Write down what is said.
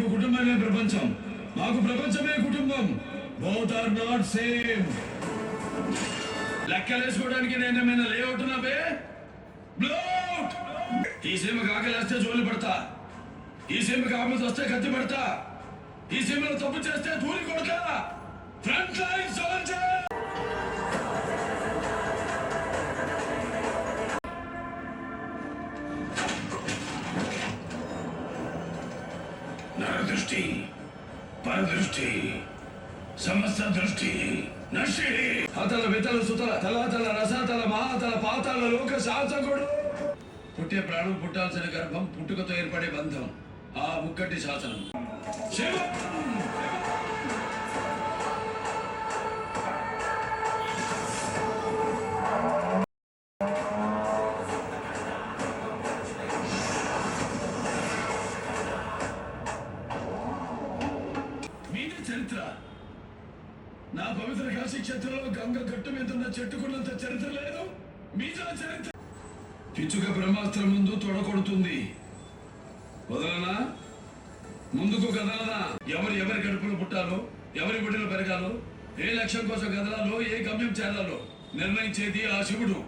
నీకు కుటుంబమే ప్రపంచం, మాకు ప్రపంచమే కుటుంబం. Both are not same. లెక్కలేసుకోవడానికి నేనేమైనా లేఅవుట్ నాబే బ్లౌట్. ఈ సీమకు ఆకలేస్తే జోలి పడతా, ఈ సీమకు ఆపద వస్తే కత్తి పడతా, ఈ సీమలో తప్పు చేస్తే తూలి కొడతా. Front line soldier. నరదృష్టి, పరదృష్టి, సమస్త దృష్టి నష్టి. హతల వితల సుతల తలాతల రసాతల మహాతల పాతాల లోక శాసకుడు. పుట్టే ప్రాణం, పుట్టాల్సిన గర్భం, పుట్టుకతో ఏర్పడే బంధం, ఆ ముక్కటి శాసనం. శివం చరిత్ర. నా పవిత్ర కాశీ క్షేత్రంలో గంగ గట్టు మీద ఉన్న చెట్టుకున్నంత చరిత్ర లేదు. మీజా చరిత్ర. పిచ్చుక బ్రహ్మాస్త్రం ముందు తొడకొడుతుంది. వదలనా? ముందుకు కదలనా? ఎవరి గడుపులో పుట్టాలో, ఎవరి ఒడిలో పెరగాలో, ఏ లక్ష్యం కోసం కదలాలో, ఏ గమ్యం చేరాలో నిర్ణయించేది ఆ శివుడు.